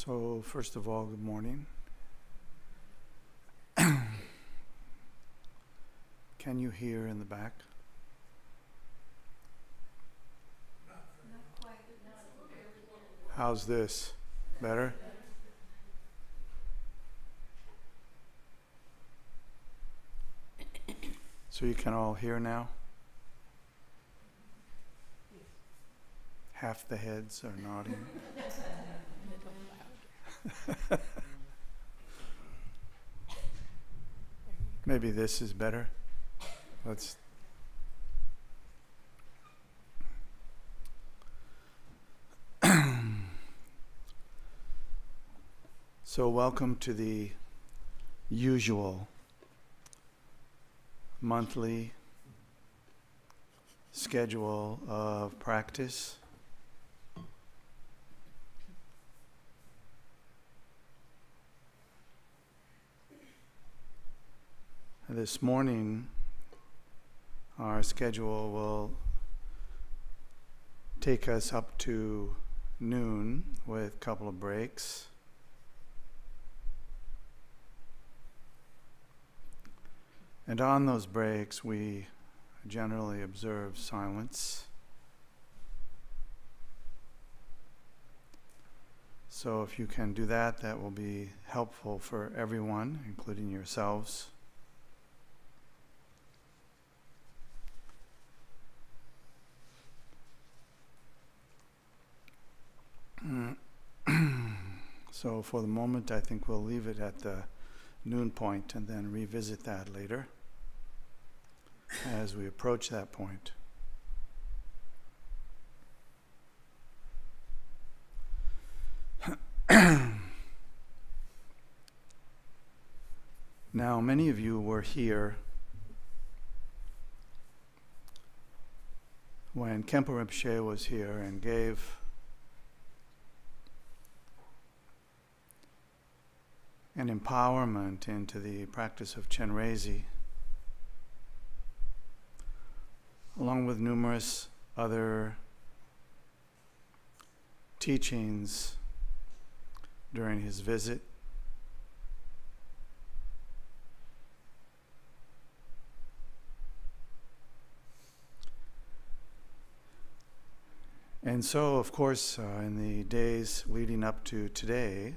So, first of all, good morning. Can you hear in the back? Not quite. How's this? Better? So you can all hear now? Half the heads are nodding. Maybe this is better. Let's. So, welcome to the usual monthly schedule of practice. This morning, our schedule will take us up to noon with a couple of breaks. And on those breaks, we generally observe silence. So if you can do that, that will be helpful for everyone, including yourselves. So for the moment, I think we'll leave it at the noon point and then revisit that later as we approach that point. Now, many of you were here when Khenpo Rinpoche was here and gave an empowerment into the practice of Chenrezig, along with numerous other teachings during his visit. And so, of course, in the days leading up to today,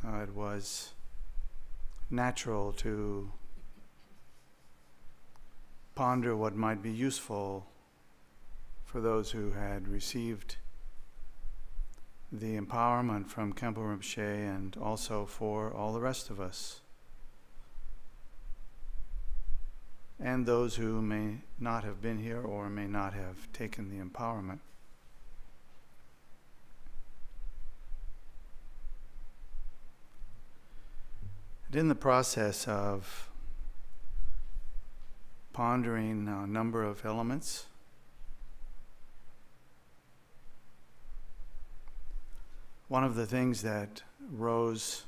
it was natural to ponder what might be useful for those who had received the empowerment from Khenpo Rinpoche and also for all the rest of us. And those who may not have been here or may not have taken the empowerment. And in the process of pondering a number of elements, one of the things that rose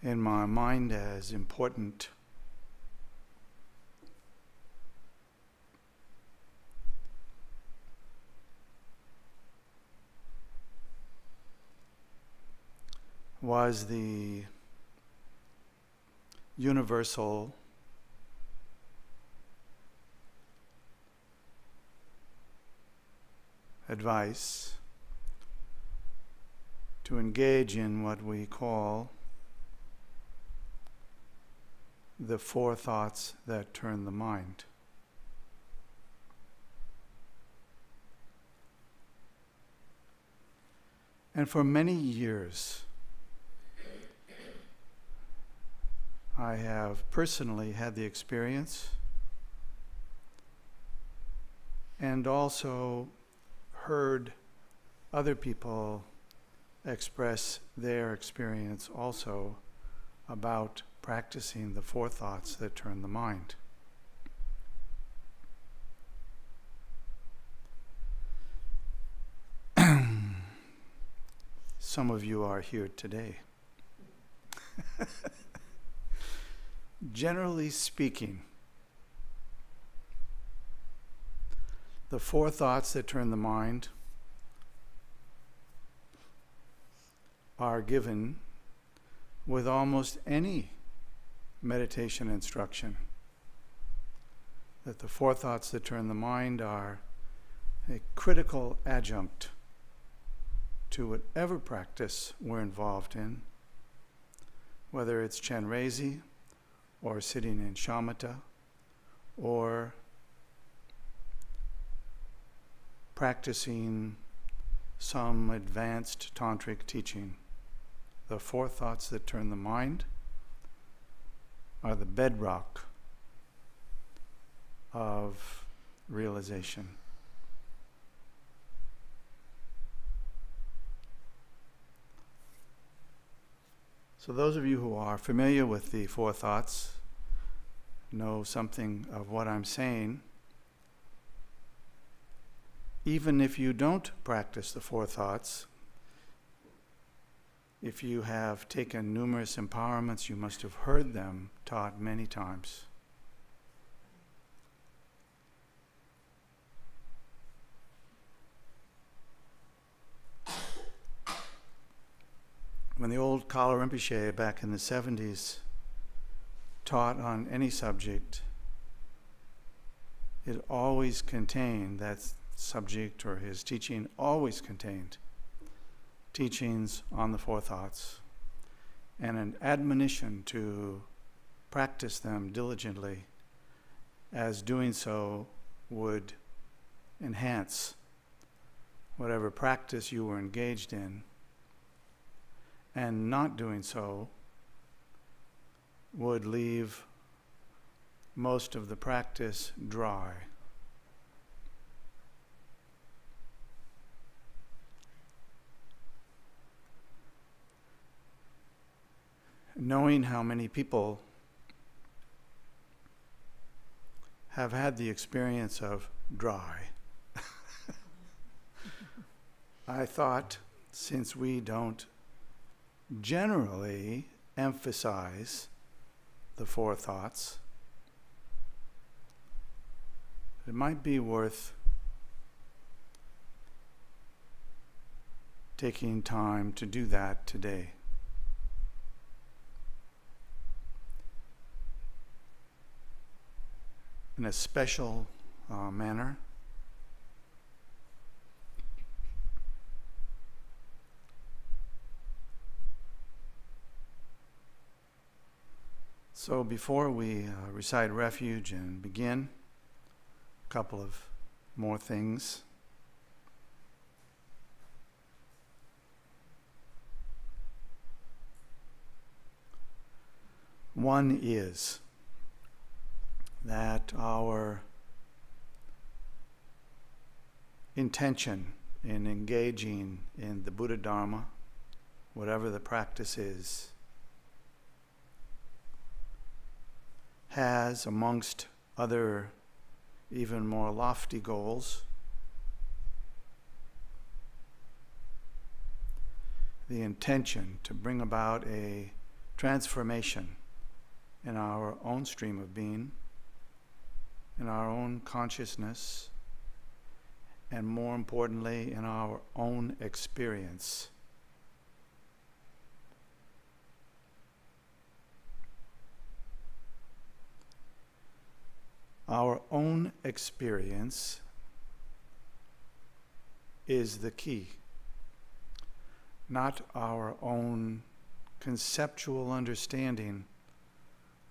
in my mind as important was the universal advice to engage in what we call the four thoughts that turn the mind. And for many years, I have personally had the experience and also heard other people express their experience also about practicing the four thoughts that turn the mind. Some of you are here today. Generally speaking, The four thoughts that turn the mind are given with almost any meditation instruction. That the four thoughts that turn the mind are a critical adjunct to whatever practice we're involved in, whether it's Chenrezig or sitting in shamatha or practicing some advanced tantric teaching. The four thoughts that turn the mind are the bedrock of realization. So those of you who are familiar with the four thoughts know something of what I'm saying. Even if you don't practice the four thoughts, if you have taken numerous empowerments, you must have heard them taught many times. When the old Kala Rinpoche back in the 70s taught on any subject, it always contained, that subject or his teaching always contained teachings on the four thoughts and an admonition to practice them diligently, as doing so would enhance whatever practice you were engaged in, and not doing so would leave most of the practice dry. Knowing how many people have had the experience of dry, I thought, since we don't generally emphasize the four thoughts, it might be worth taking time to do that today. In a special manner. So before we recite refuge and begin, a couple of more things. One is that our intention in engaging in the Buddha Dharma, whatever the practice is, has, amongst other even more lofty goals, the intention to bring about a transformation in our own stream of being, in our own consciousness, and more importantly, in our own experience. Our own experience is the key, not our own conceptual understanding,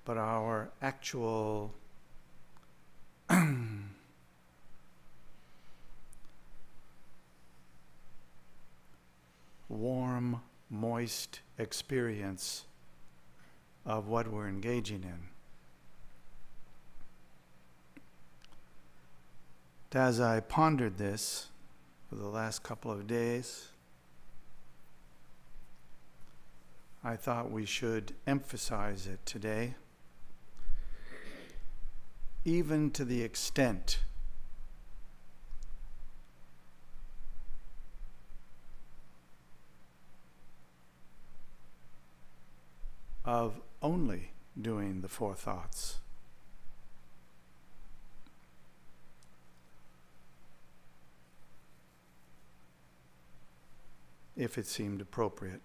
but our actual warm, moist experience of what we're engaging in. As I pondered this for the last couple of days, I thought we should emphasize it today, even to the extent of only doing the four thoughts. if it seemed appropriate.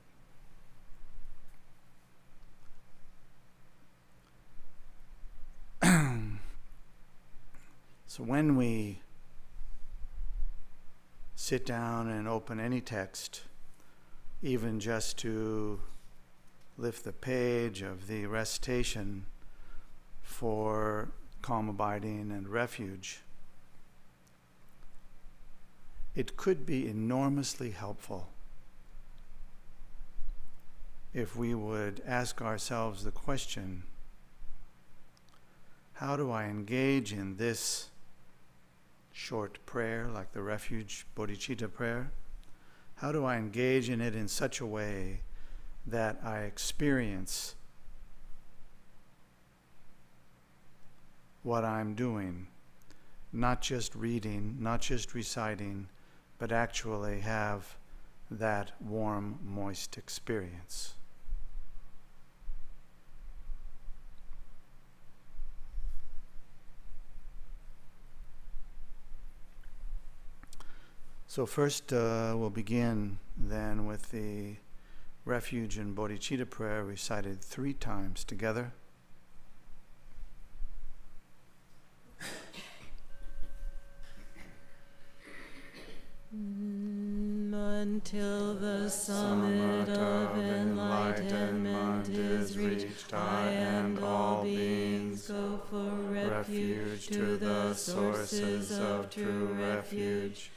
So when we sit down and open any text, even just to lift the page of the recitation for calm abiding and refuge, it could be enormously helpful if we would ask ourselves the question, how do I engage in this short prayer, like the refuge bodhicitta prayer? How do I engage in it in such a way that I experience what I'm doing, not just reading, not just reciting, but actually have that warm, moist experience? So first we'll begin then with the refuge and bodhicitta prayer recited 3 times together. Until the summit of enlightenment is reached, I and all beings go for refuge to the sources of true refuge.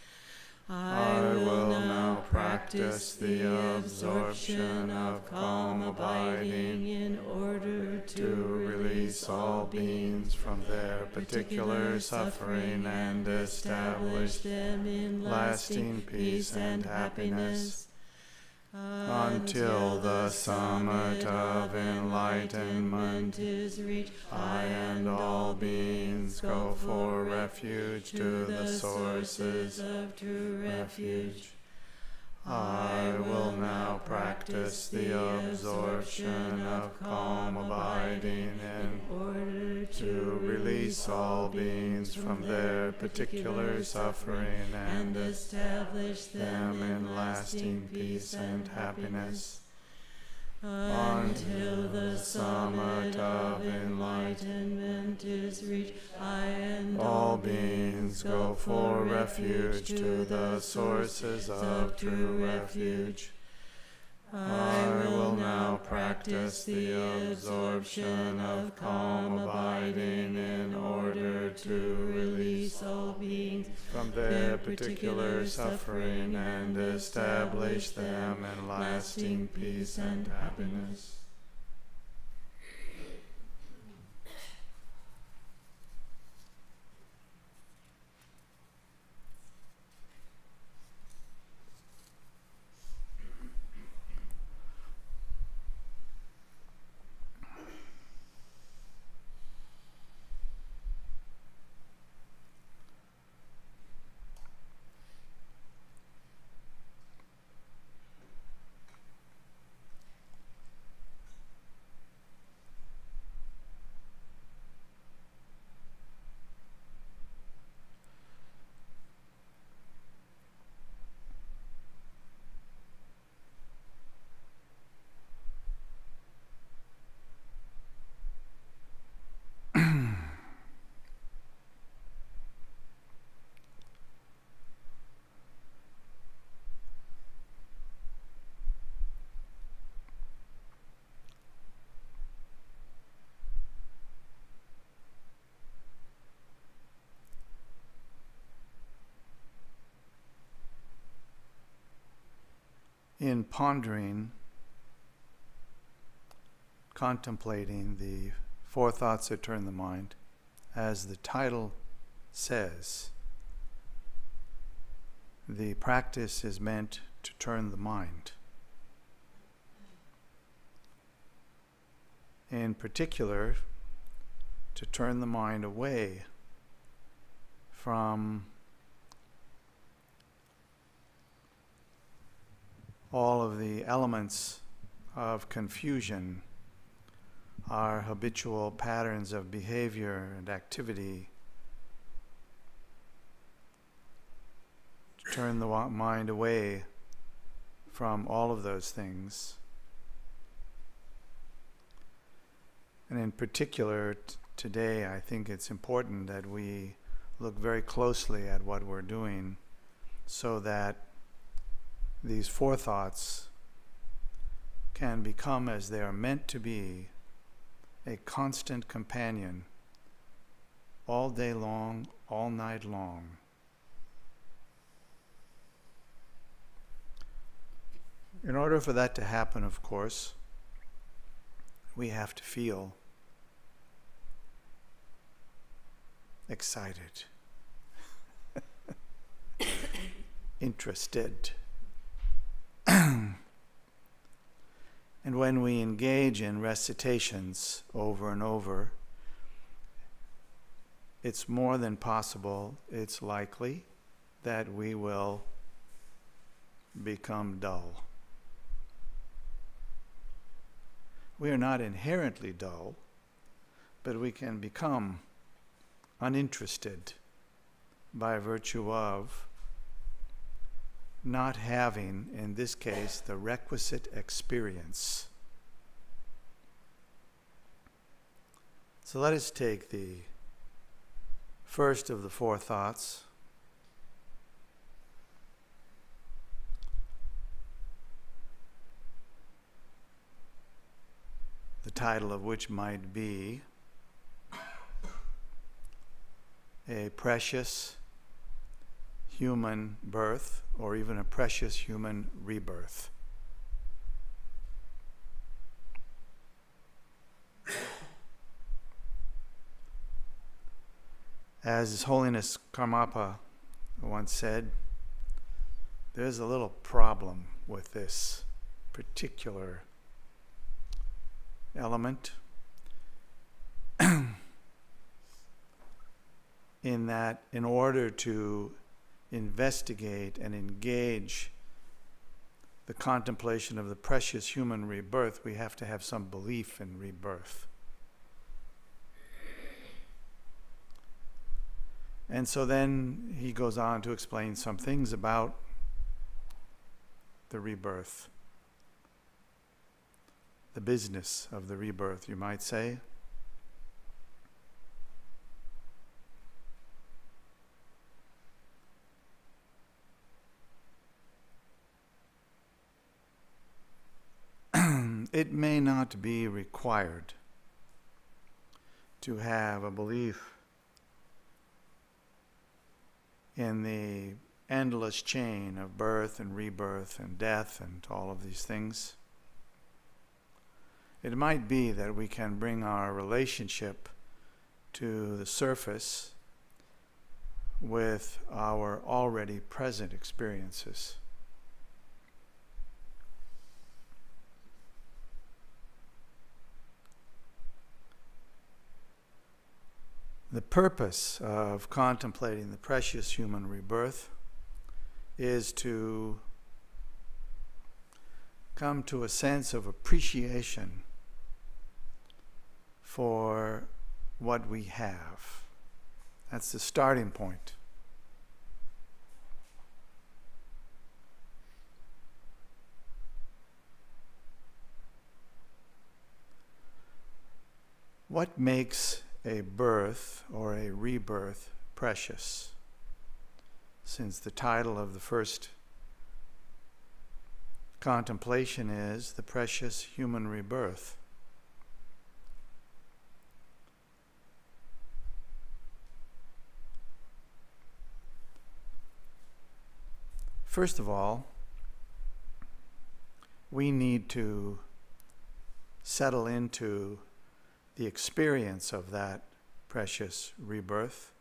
I will now practice the absorption of calm abiding in order to release all beings from their particular suffering and establish them in lasting peace and happiness. Until the summit of enlightenment is reached, I and all beings go for refuge to the sources of true refuge. I will now practice the absorption of calm abiding in order to release all beings from their particular suffering and establish them in lasting peace and happiness. Until the summit of enlightenment is reached, I and all beings go for refuge to the sources of true refuge. I will now practice the absorption of calm abiding in order to release all beings from their particular suffering and establish them in lasting peace and happiness. In pondering, contemplating the 4 thoughts that turn the mind, as the title says, the practice is meant to turn the mind. In particular, to turn the mind away from all of the elements of confusion, our habitual patterns of behavior and activity, to turn the mind away from all of those things. And in particular, today, I think it's important that we look very closely at what we're doing so that these forethoughts can become, as they are meant to be, a constant companion all day long, all night long. In order for that to happen, of course, we have to feel excited, interested. And when we engage in recitations over and over, it's more than possible, it's likely, that we will become dull. We are not inherently dull, but we can become uninterested by virtue of not having, in this case, the requisite experience. So let us take the first of the four thoughts, the title of which might be a precious human birth, or even a precious human rebirth. As His Holiness Karmapa once said, there's a little problem with this particular element in that in order to investigate and engage the contemplation of the precious human rebirth, we have to have some belief in rebirth. And so then he goes on to explain some things about the rebirth, the business of the rebirth, you might say. It may not be required to have a belief in the endless chain of birth and rebirth and death and all of these things. It might be that we can bring our relationship to the surface with our already present experiences. The purpose of contemplating the precious human rebirth is to come to a sense of appreciation for what we have. That's the starting point. What makes a birth or a rebirth precious? Since the title of the first contemplation is the precious human rebirth. First of all, we need to settle into the experience of that precious rebirth.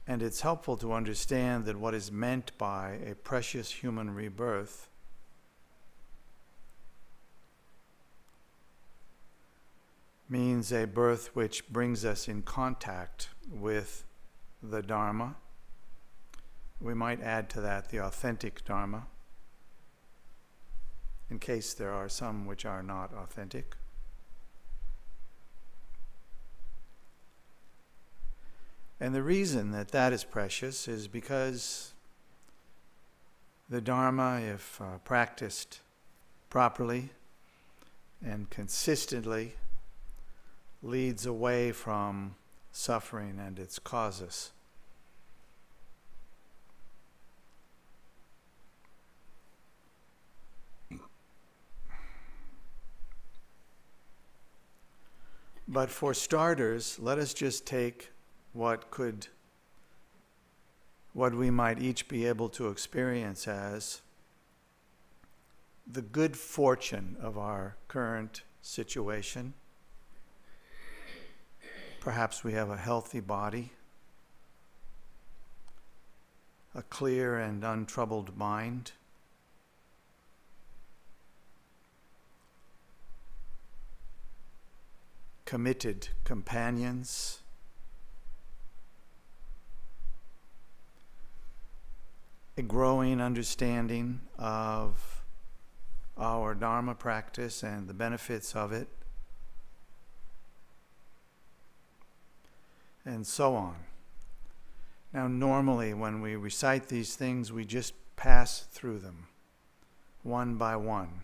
And it's helpful to understand that what is meant by a precious human rebirth means a birth which brings us in contact with the Dharma. We might add to that the authentic Dharma, in case there are some which are not authentic. And the reason that that is precious is because the Dharma, if practiced properly and consistently, leads away from suffering and its causes. But for starters, let us just take what we might each be able to experience as the good fortune of our current situation. Perhaps we have a healthy body, a clear and untroubled mind, committed companions, a growing understanding of our Dharma practice and the benefits of it, and so on. Now, normally when we recite these things, we just pass through them, one by one.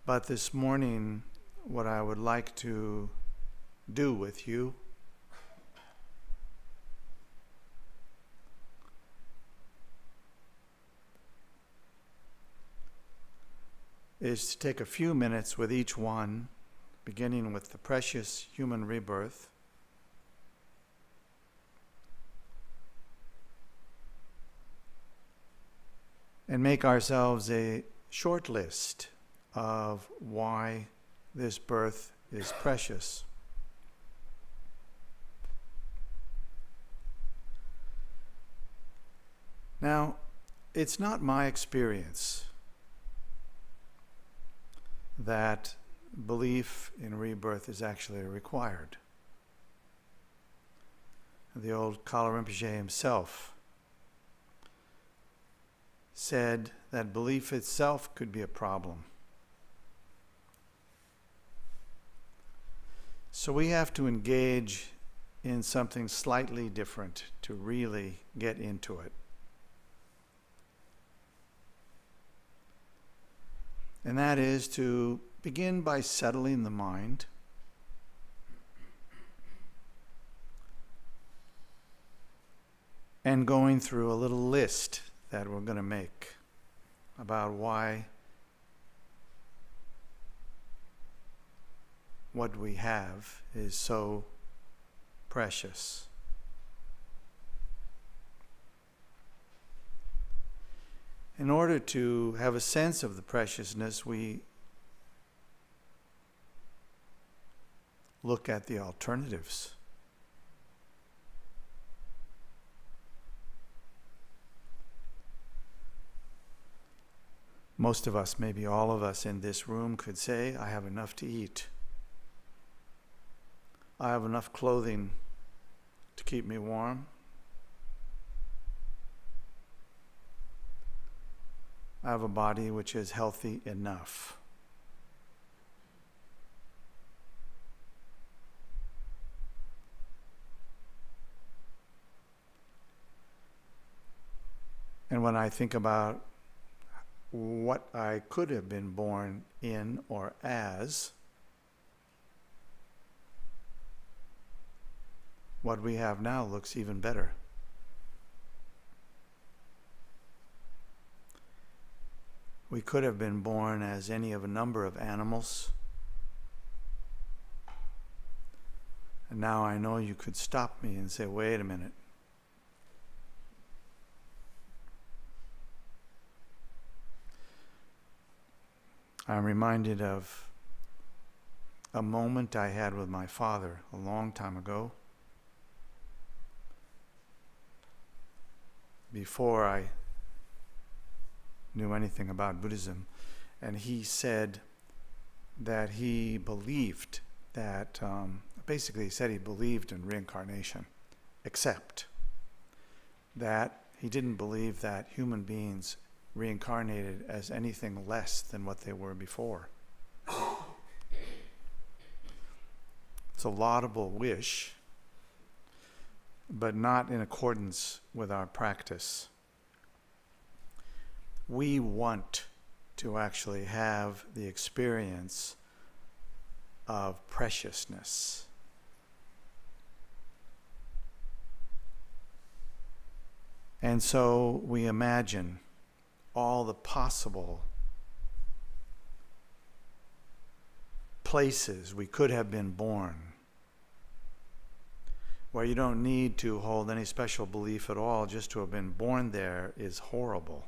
But this morning, what I would like to do with you is to take a few minutes with each one, beginning with the precious human rebirth, and make ourselves a short list of why this birth is precious. Now, it's not my experience that belief in rebirth is actually required. The old Kala Rinpoche himself said that belief itself could be a problem. So we have to engage in something slightly different to really get into it. And that is to begin by settling the mind and going through a little list that we're going to make about why what we have is so precious. In order to have a sense of the preciousness, we look at the alternatives. Most of us, maybe all of us in this room could say, I have enough to eat. I have enough clothing to keep me warm. I have a body which is healthy enough. And when I think about what I could have been born in or as, what we have now looks even better. We could have been born as any of a number of animals. And now I know you could stop me and say, wait a minute. I'm reminded of a moment I had with my father a long time ago, before I knew anything about Buddhism, and he said that he believed that, basically he said he believed in reincarnation, except that he didn't believe that human beings reincarnated as anything less than what they were before. It's a laudable wish, but not in accordance with our practice. We want to actually have the experience of preciousness. And so we imagine all the possible places we could have been born, where you don't need to hold any special belief at all. Just to have been born there is horrible.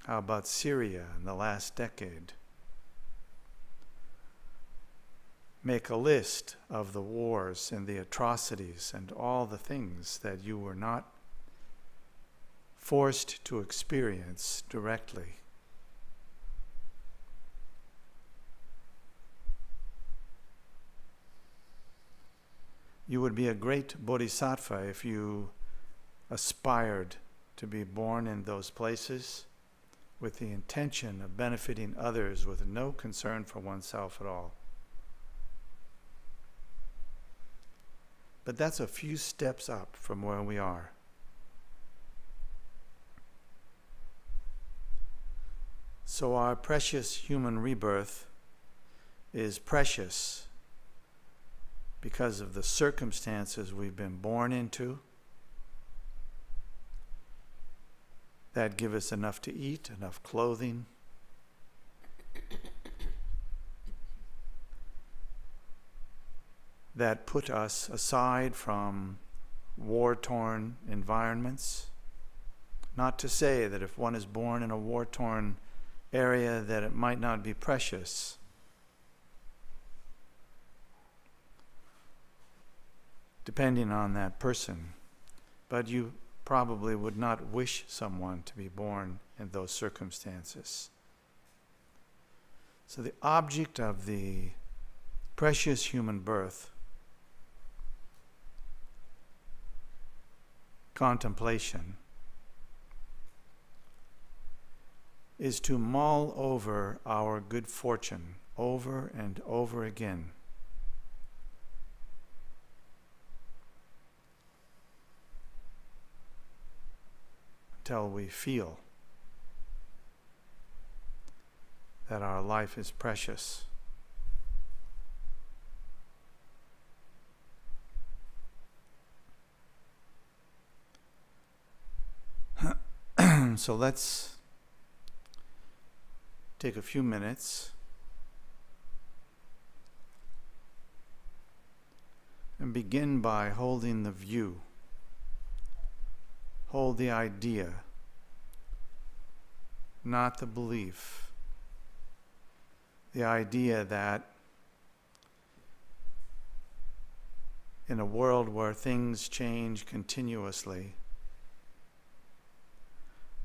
How about Syria in the last decade? Make a list of the wars and the atrocities and all the things that you were not forced to experience directly. You would be a great bodhisattva if you aspired to be born in those places with the intention of benefiting others with no concern for oneself at all. But that's a few steps up from where we are. So our precious human rebirth is precious because of the circumstances we've been born into that give us enough to eat, enough clothing, that put us aside from war-torn environments. Not to say that if one is born in a war-torn area that it might not be precious. Depending on that person. But you probably would not wish someone to be born in those circumstances. So the object of the precious human birth, contemplation, is to mull over our good fortune over and over again. Until we feel that our life is precious. So let's take a few minutes and begin by holding the view. Hold the idea, not the belief. The idea that in a world where things change continuously,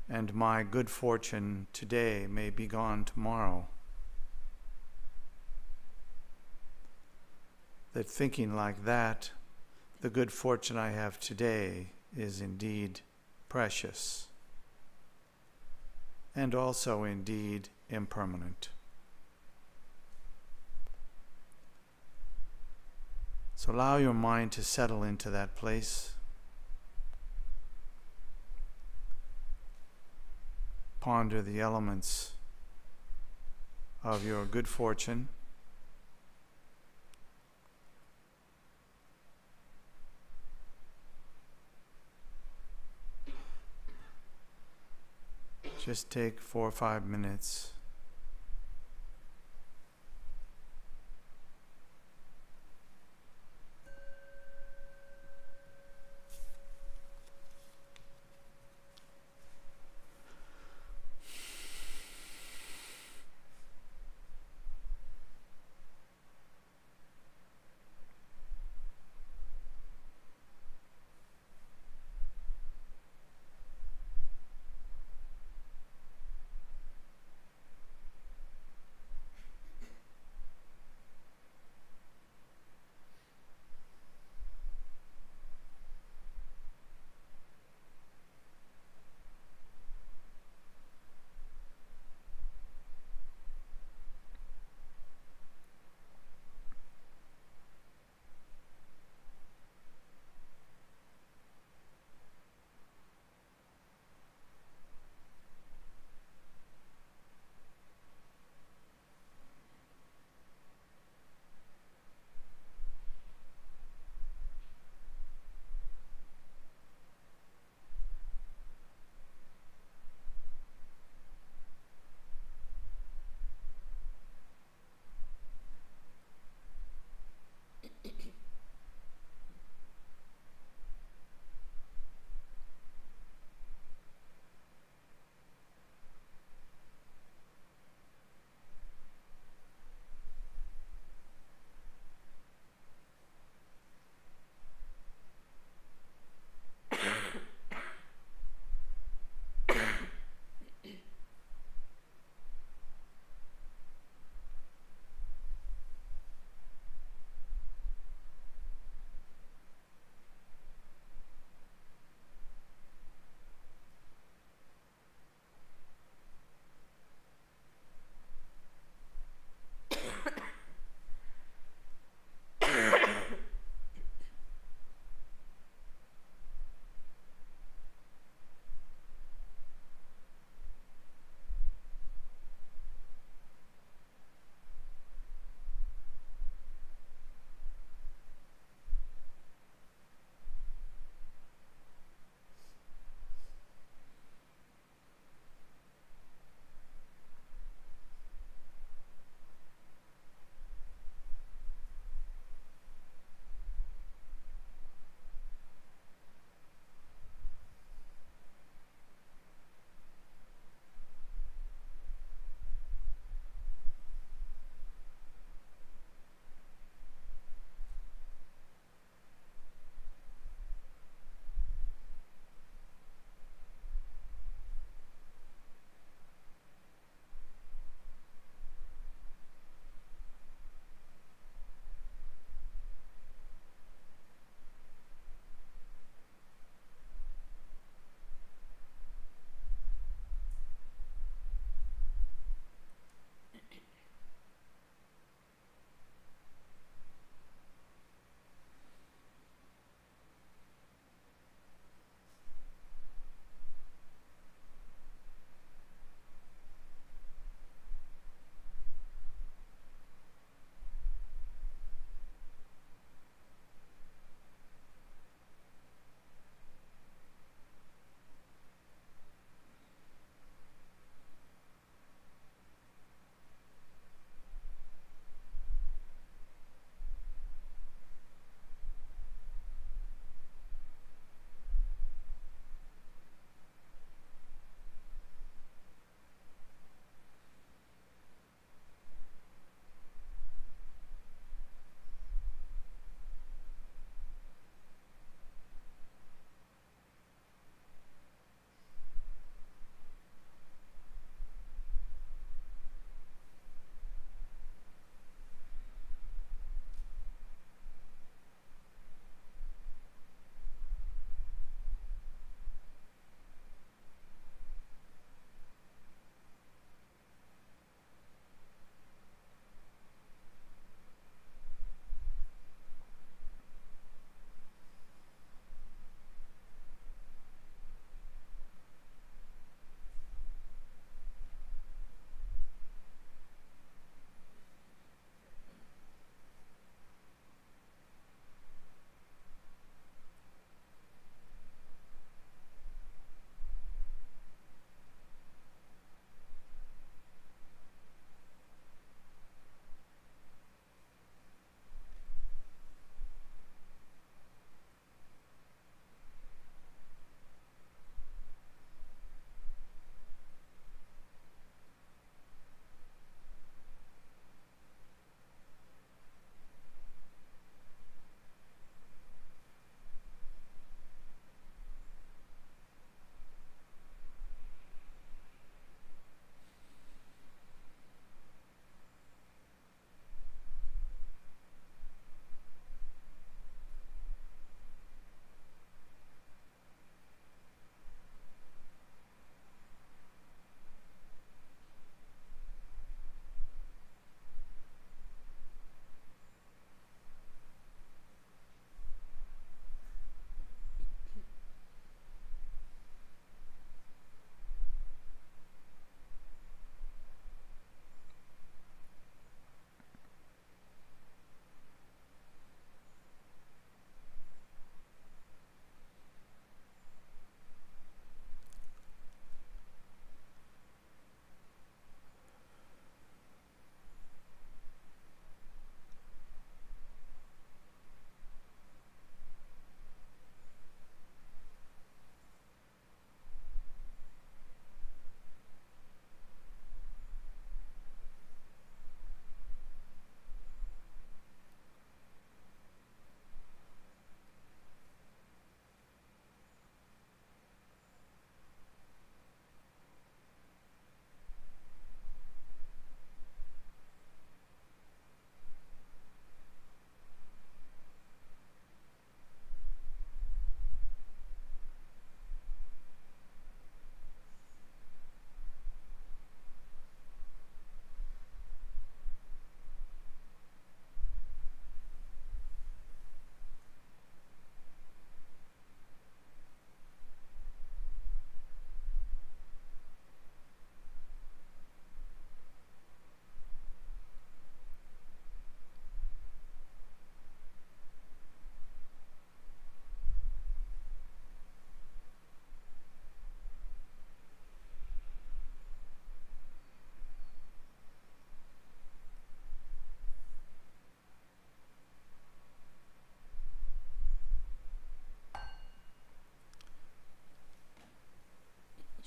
and my good fortune today may be gone tomorrow, that thinking like that, the good fortune I have today is indeed precious, and also indeed impermanent. So allow your mind to settle into that place. Ponder the elements of your good fortune. Just take 4 or 5 minutes.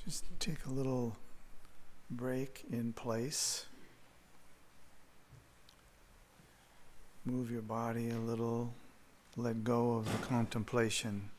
Just take a little break in place. Move your body a little. Let go of the contemplation.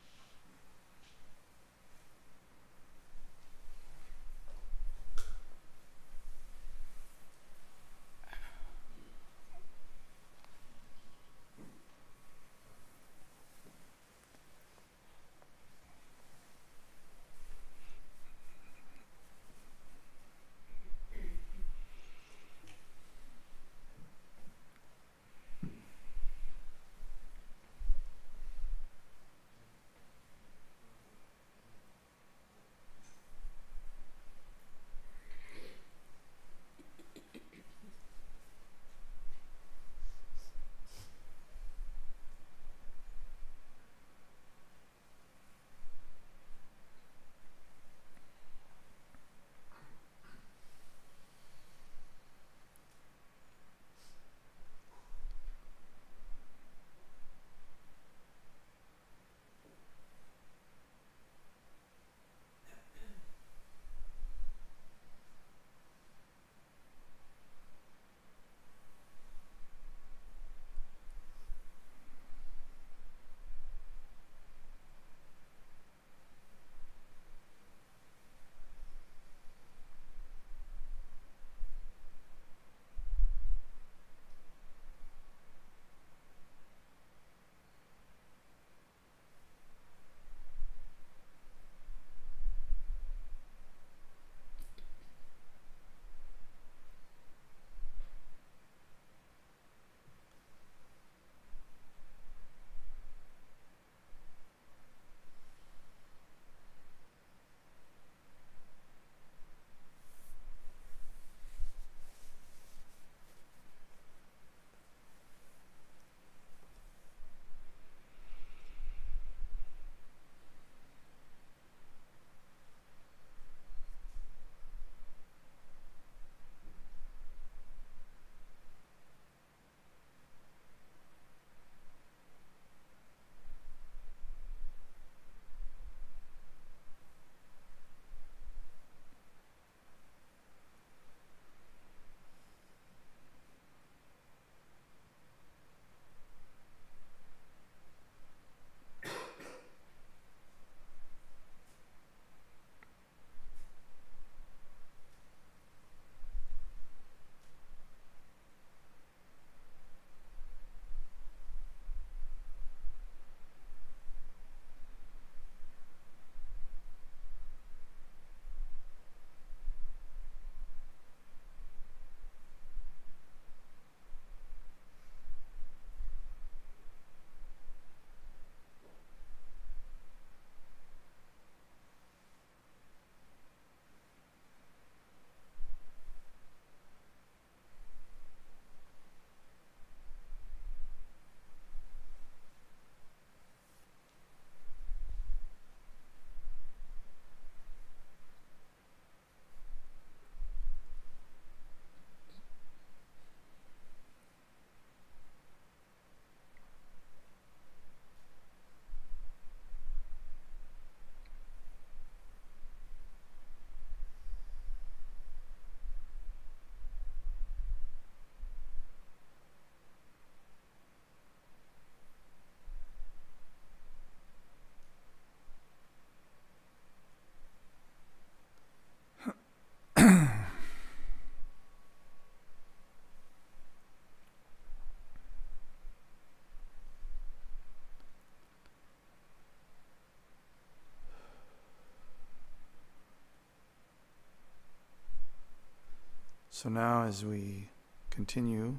So now as we continue,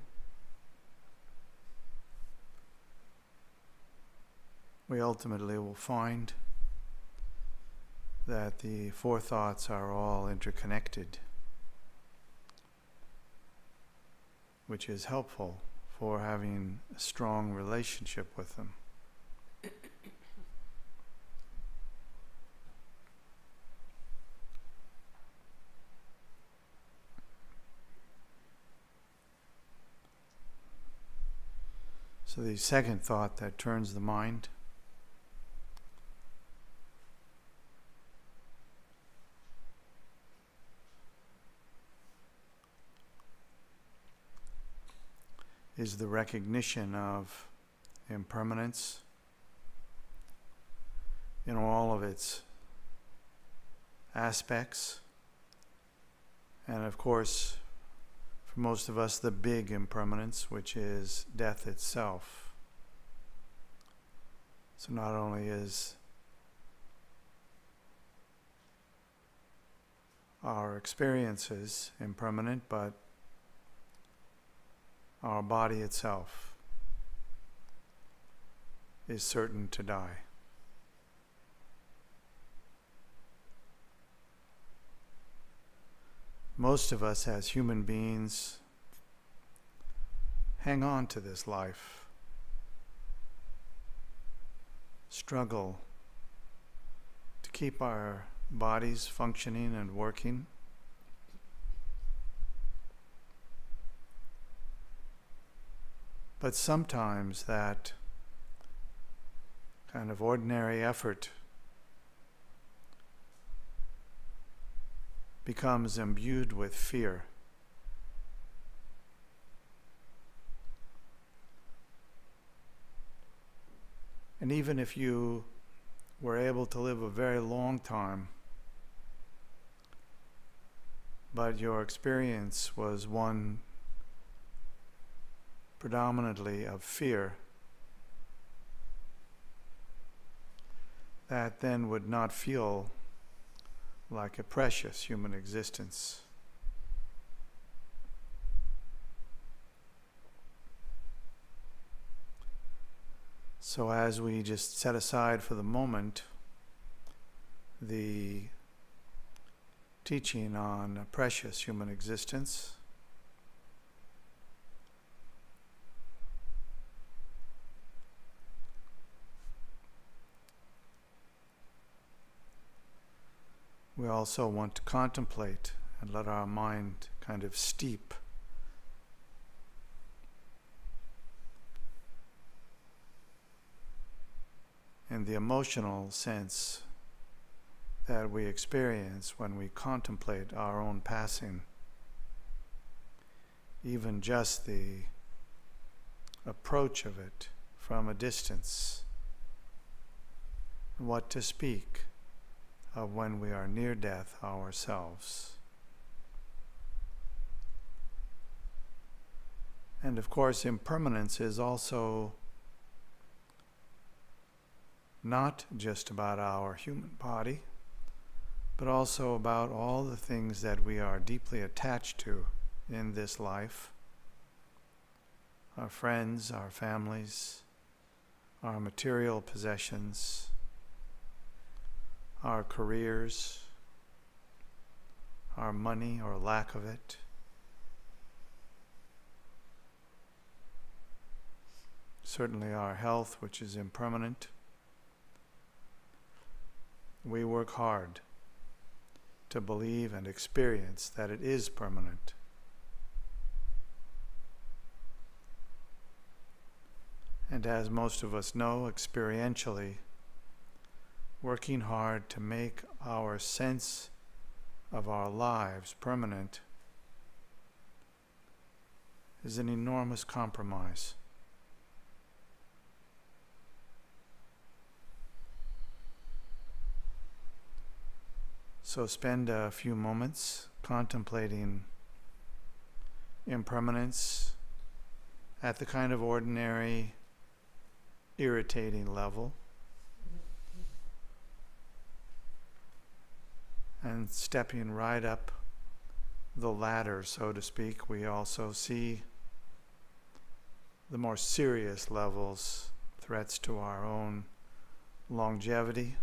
we ultimately will find that the four thoughts are all interconnected, which is helpful for having a strong relationship with them. So the second thought that turns the mind is the recognition of impermanence in all of its aspects. And of course, for most of us, the big impermanence, which is death itself. So not only is our experiences impermanent, but our body itself is certain to die. Most of us as human beings hang on to this life, struggle to keep our bodies functioning and working. But sometimes that kind of ordinary effort becomes imbued with fear. And even if you were able to live a very long time, but your experience was one predominantly of fear, that then would not feel like a precious human existence. So as we just set aside for the moment the teaching on a precious human existence, we also want to contemplate and let our mind kind of steep in the emotional sense that we experience when we contemplate our own passing. Even just the approach of it from a distance. What to speak of when we are near death ourselves. And of course, impermanence is also not just about our human body, but also about all the things that we are deeply attached to in this life. Our friends, our families, our material possessions, our careers, our money or lack of it. Certainly our health, which is impermanent. We work hard to believe and experience that it is permanent. And as most of us know experientially, working hard to make our sense of our lives permanent is an enormous compromise. So spend a few moments contemplating impermanence at the kind of ordinary, irritating level, and stepping right up the ladder, so to speak, we also see the more serious levels, threats to our own longevity,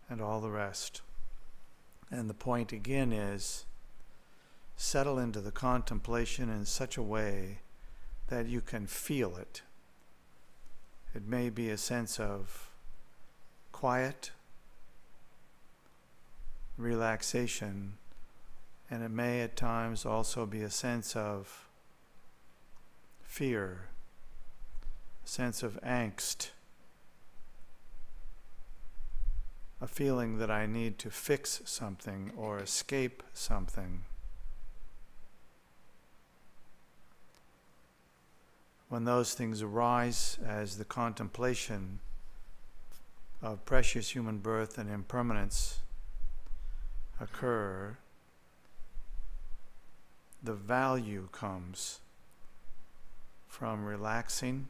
and all the rest. And the point again is, settle into the contemplation in such a way that you can feel it. It may be a sense of quiet, relaxation, and it may at times also be a sense of fear, a sense of angst, a feeling that I need to fix something or escape something. when those things arise as the contemplation of precious human birth and impermanence occur, the value comes from relaxing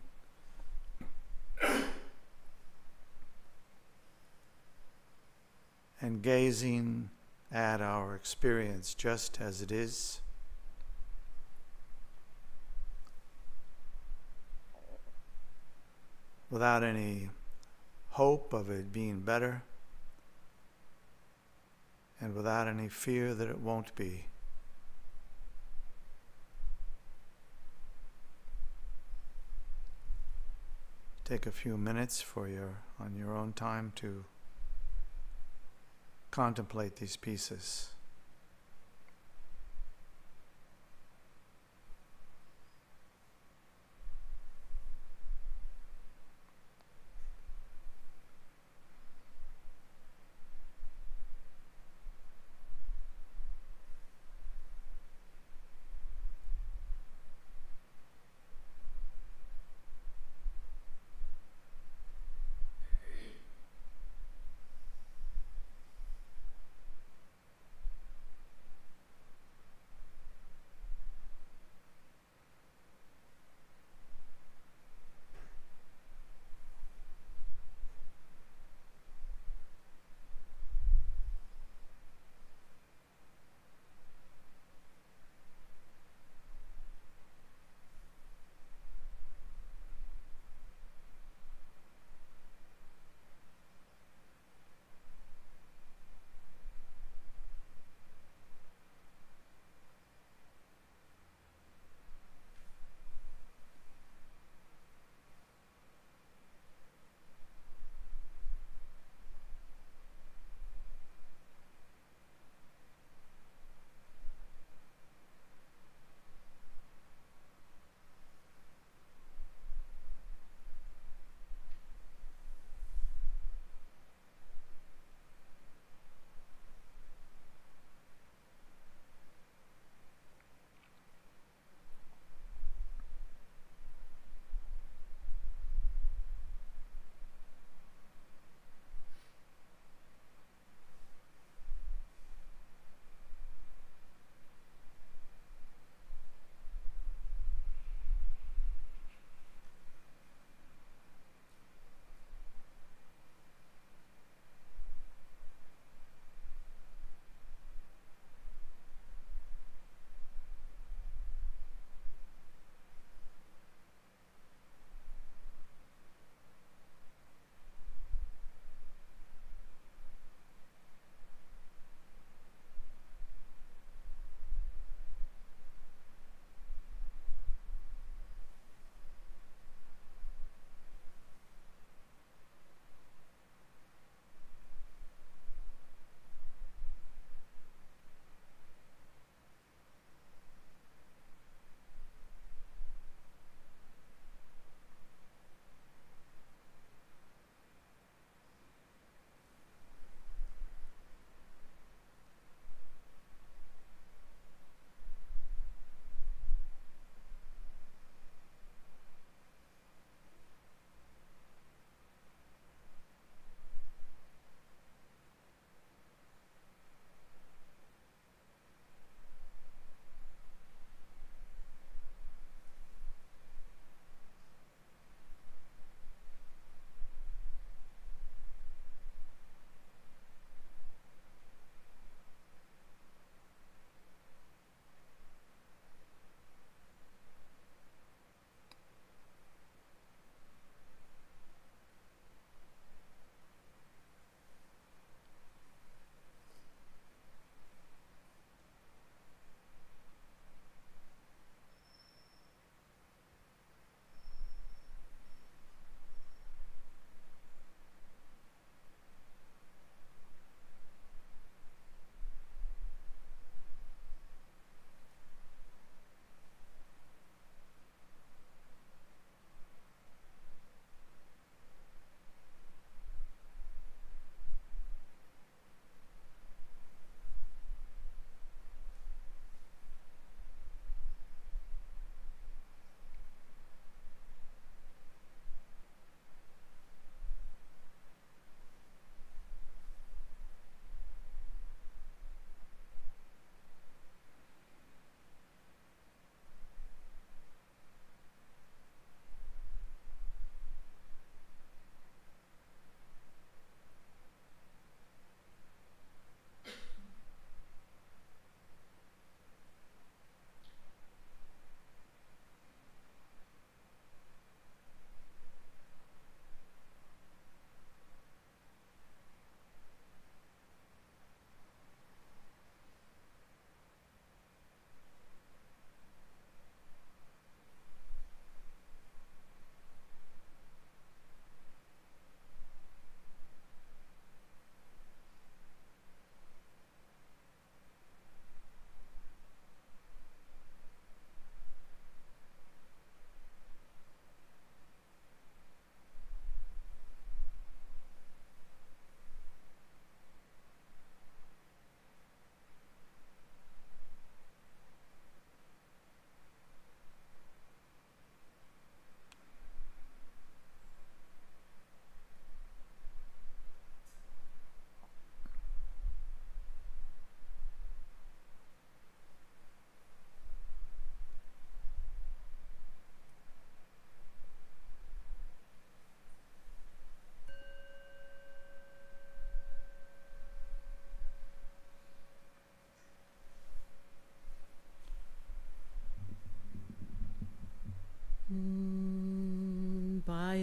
and gazing at our experience just as it is, without any hope of it being better, and without any fear that it won't be. Take a few minutes on your own time to contemplate these pieces.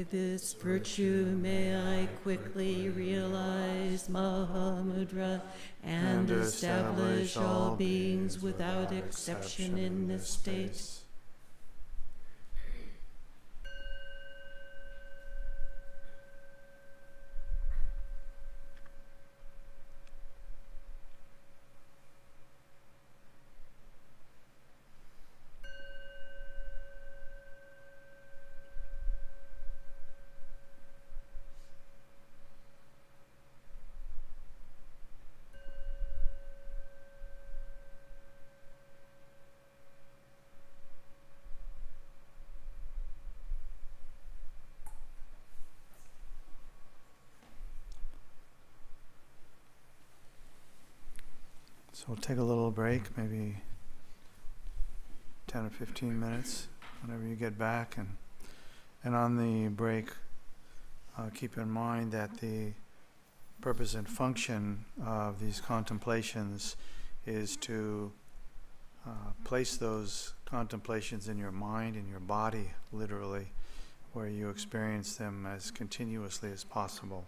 By this virtue may I quickly realize Mahamudra and establish all beings without exception in this state. So we'll take a little break, maybe 10 or 15 minutes, whenever you get back. And on the break, keep in mind that the purpose and function of these contemplations is to place those contemplations in your mind, in your body, literally, where you experience them as continuously as possible.